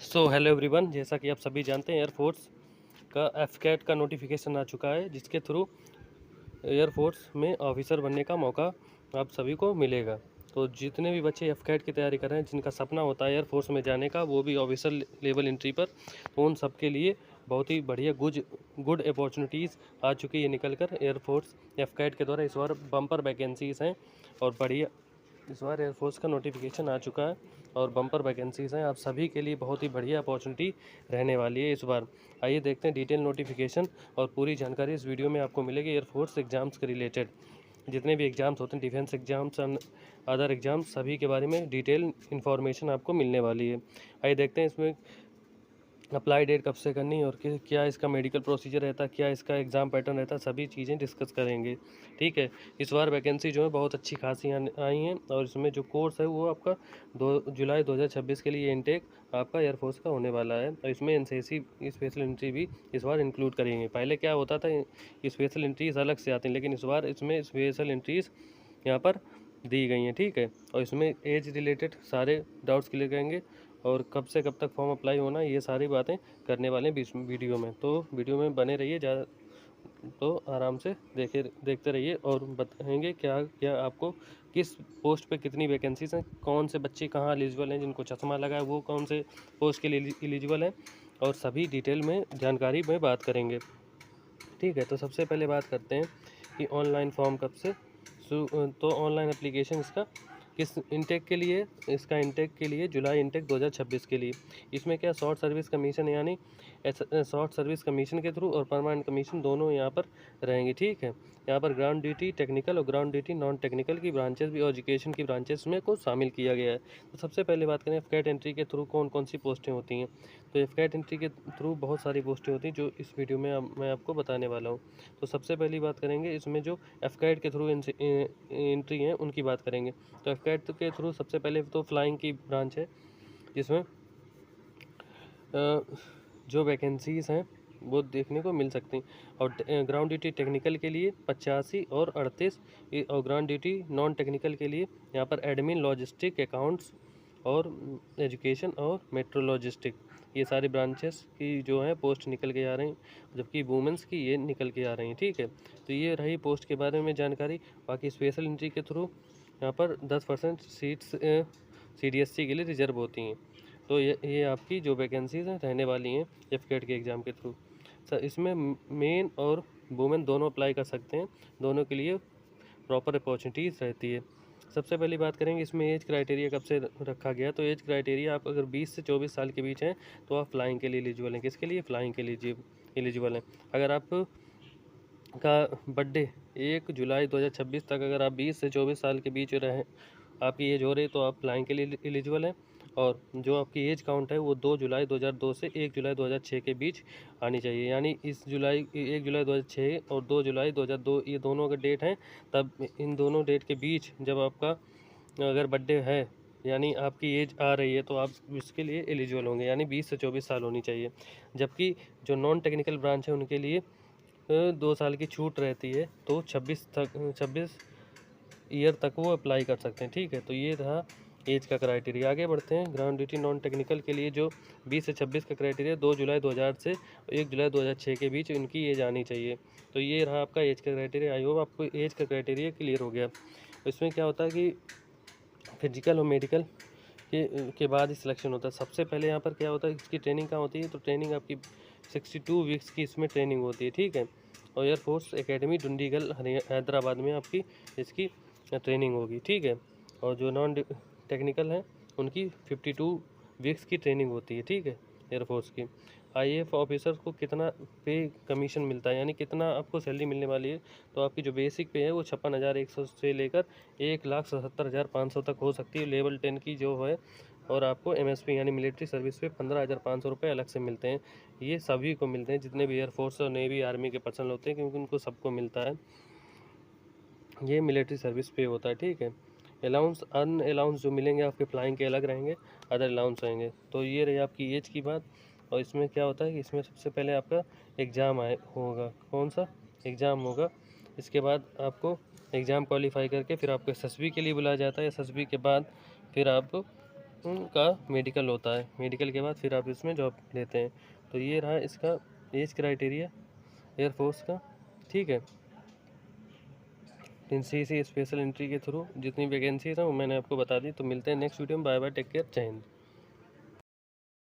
So hello everyone, जैसा कि आप सभी जानते हैं एयरफोर्स का एफकैट का नोटिफिकेशन आ चुका है, जिसके थ्रू एयरफोर्स में ऑफिसर बनने का मौका आप सभी को मिलेगा। तो जितने भी बच्चे एफकैट की तैयारी कर रहे हैं, जिनका सपना होता है एयरफोर्स में जाने का, वो भी ऑफिसर लेवल एंट्री पर, तो उन सब के लिए बहुत ही बढ़िया गुड अपॉर्चुनिटीज़ आ चुकी है निकल कर। एयरफोर्स एफकैट के द्वारा इस बार बम्पर वैकेंसीज़ हैं और बढ़िया इस बार एयरफोर्स का नोटिफिकेशन आ चुका है और बम्पर वैकेंसीज़ हैं। आप सभी के लिए बहुत ही बढ़िया अपॉर्चुनिटी रहने वाली है इस बार। आइए देखते हैं डिटेल नोटिफिकेशन और पूरी जानकारी इस वीडियो में आपको मिलेगी एयरफोर्स एग्ज़ाम्स के रिलेटेड। जितने भी एग्ज़ाम्स होते हैं, defence exams and other exams, सभी के बारे में डिटेल इन्फॉर्मेशन आपको मिलने वाली है। आइए देखते हैं इसमें अप्लाई डेट कब से करनी है और क्या इसका मेडिकल प्रोसीजर रहता है, क्या इसका एग्ज़ाम पैटर्न रहता है, सभी चीज़ें डिस्कस करेंगे। ठीक है, इस बार वैकेंसी जो है बहुत अच्छी खासी आई हैं और इसमें जो कोर्स है वो आपका 2 जुलाई 2026 के लिए इनटेक आपका एयरफोर्स का होने वाला है और इसमें एनसीसी स्पेशल एंट्री भी इस बार इंक्लूड करेंगे। पहले क्या होता था, स्पेशल एंट्रीज अलग से आती हैं, लेकिन इस बार इसमें स्पेशल एंट्रीज यहाँ पर दी गई हैं। ठीक है, और इसमें एज रिलेटेड सारे डाउट्स क्लियर करेंगे और कब से कब तक फॉर्म अप्लाई होना, ये सारी बातें करने वाले हैं वीडियो में। तो वीडियो में बने रहिए, ज़्यादा तो आराम से देखते रहिए और बताएंगे क्या क्या आपको किस पोस्ट पे कितनी वैकेंसीज हैं, कौन से बच्चे कहाँ एलिजिबल हैं, जिनको चश्मा लगा है वो कौन से पोस्ट के लिए एलिजिबल हैं, और सभी डिटेल में जानकारी में बात करेंगे। ठीक है, तो सबसे पहले बात करते हैं कि ऑनलाइन फॉर्म कब से तो ऑनलाइन एप्लीकेशन इसका किस इनटेक के लिए, इसका इनटेक के लिए जुलाई इनटेक 2026 के लिए। इसमें क्या शॉर्ट सर्विस कमीशन यानी शॉर्ट सर्विस कमीशन के थ्रू और परमानेंट कमीशन दोनों यहाँ पर रहेंगे। ठीक है, यहाँ पर ग्राउंड ड्यूटी टेक्निकल और ग्राउंड ड्यूटी नॉन टेक्निकल की ब्रांचेस भी और एजुकेशन की ब्रांचेस में को शामिल किया गया है। तो सबसे पहले बात करें एफकैट एंट्री के थ्रू कौन कौन सी पोस्टें होती हैं। तो एफकैट एंट्री के थ्रू बहुत सारी पोस्टें होती हैं जो इस वीडियो में मैं आपको बताने वाला हूँ। तो सबसे पहली बात करेंगे इसमें जो एफकैट के थ्रू एंट्री हैं उनकी बात करेंगे। तो एफकैट के थ्रू सबसे पहले तो फ्लाइंग की ब्रांच है, जिसमें जो वैकेंसीज़ हैं वो देखने को मिल सकती हैं। और ग्राउंड ड्यूटी टेक्निकल के लिए 85 और 38, और ग्राउंड ड्यूटी नॉन टेक्निकल के लिए यहाँ पर एडमिन, लॉजिस्टिक, अकाउंट्स और एजुकेशन और मेट्रोलॉजिस्टिक, ये सारी ब्रांचेस की जो है पोस्ट निकल के आ रही हैं, जबकि वुमेंस की ये निकल के आ रही हैं। ठीक है, तो ये रही पोस्ट के बारे में जानकारी। बाकी स्पेशल एंट्री के थ्रू यहाँ पर 10% सीट्स CDSC के लिए रिजर्व होती हैं। तो ये आपकी जो वैकेंसीज़ हैं रहने वाली हैं एफकेट के एग्ज़ाम के थ्रू। सर इसमें मेन और वुमेन दोनों अप्लाई कर सकते हैं, दोनों के लिए प्रॉपर अपॉर्चुनिटीज़ रहती है। सबसे पहली बात करेंगे इसमें एज क्राइटेरिया कब से रखा गया। तो एज क्राइटेरिया आप अगर 20 से 24 साल के बीच हैं तो आप फ्लाइंग के लिए एलिजिबल हैं। किसके लिए? फ्लाइंग के लिए एलिजिबल हैं। अगर आप का बर्थडे 1 जुलाई 2026 तक अगर आप 20 से 24 साल के बीच रहे, आपकी एज हो रही, तो आप फ्लाइंग के लिए एलिजिबल हैं। और जो आपकी एज काउंट है वो 2 जुलाई 2002 से 1 जुलाई 2006 के बीच आनी चाहिए। यानी 1 जुलाई 2006 और 2 जुलाई 2002 ये दोनों अगर डेट हैं, तब इन दोनों डेट के बीच जब आपका अगर बर्थडे है यानी आपकी एज आ रही है, तो आप इसके लिए एलिजिबल होंगे, यानी 20 से 24 साल होनी चाहिए। जबकि जो नॉन टेक्निकल ब्रांच है उनके लिए 2 साल की छूट रहती है, तो 26 ईयर तक वो अप्लाई कर सकते हैं। ठीक है, तो ये रहा एज का क्राइटेरिया। आगे बढ़ते हैं ग्राउंड ड्यूटी नॉन टेक्निकल के लिए जो 20 से 26 का क्राइटेरिया, 2 जुलाई 2000 से 1 जुलाई 2006 के बीच उनकी एज आनी चाहिए। तो ये रहा आपका एज का क्राइटेरिया। आई होप आपको एज का क्राइटेरिया क्लियर हो गया। इसमें क्या होता है कि फिजिकल और मेडिकल के बाद ही सिलेक्शन होता है। सबसे पहले यहाँ पर क्या होता है, इसकी ट्रेनिंग कहाँ होती है, तो ट्रेनिंग आपकी 62 वीक्स की इसमें ट्रेनिंग होती है। ठीक है, और एयरफोर्स एकेडमी डुंडीगल हैदराबाद में आपकी इसकी ट्रेनिंग होगी। ठीक है, और जो नॉन टेक्निकल हैं उनकी 52 वीक्स की ट्रेनिंग होती है। ठीक है, एयरफोर्स की। IAF ऑफिसर को कितना पे कमीशन मिलता है, यानी कितना आपको सैलरी मिलने वाली है। तो आपकी जो बेसिक पे है वो 56,100 से लेकर 1,77,500 तक हो सकती है, लेवल 10 की जो है। और आपको MSP यानी मिलिट्री सर्विस पे 15,500 रुपये अलग से मिलते हैं। ये सभी को मिलते हैं, जितने भी एयरफोर्स और नेवी आर्मी के पर्सनल होते हैं, क्योंकि उनको सबको मिलता है। ये मिलिट्री सर्विस पे होता है। ठीक है, अलाउंस अन अलाउंस जो मिलेंगे आपके फ्लाइंग के अलग रहेंगे, अदर अलाउंस रहेंगे। तो ये रही आपकी एज की बात। और इसमें क्या होता है कि इसमें सबसे पहले आपका एग्ज़ाम होगा। कौन सा एग्ज़ाम होगा? इसके बाद आपको एग्ज़ाम क्वालिफाई करके फिर आपको SSB के लिए बुलाया जाता है। SSB के बाद फिर आप का मेडिकल होता है, मेडिकल के बाद फिर आप इसमें जॉब लेते हैं। तो ये रहा इसका एज क्राइटेरिया एयरफोर्स का, ठीक है। एनसीसी स्पेशल एंट्री के थ्रू जितनी वैकेंसीज हैं वो मैंने आपको बता दी। तो मिलते हैं नेक्स्ट वीडियो में। बाय बाय, टेक केयर, जय हिंद।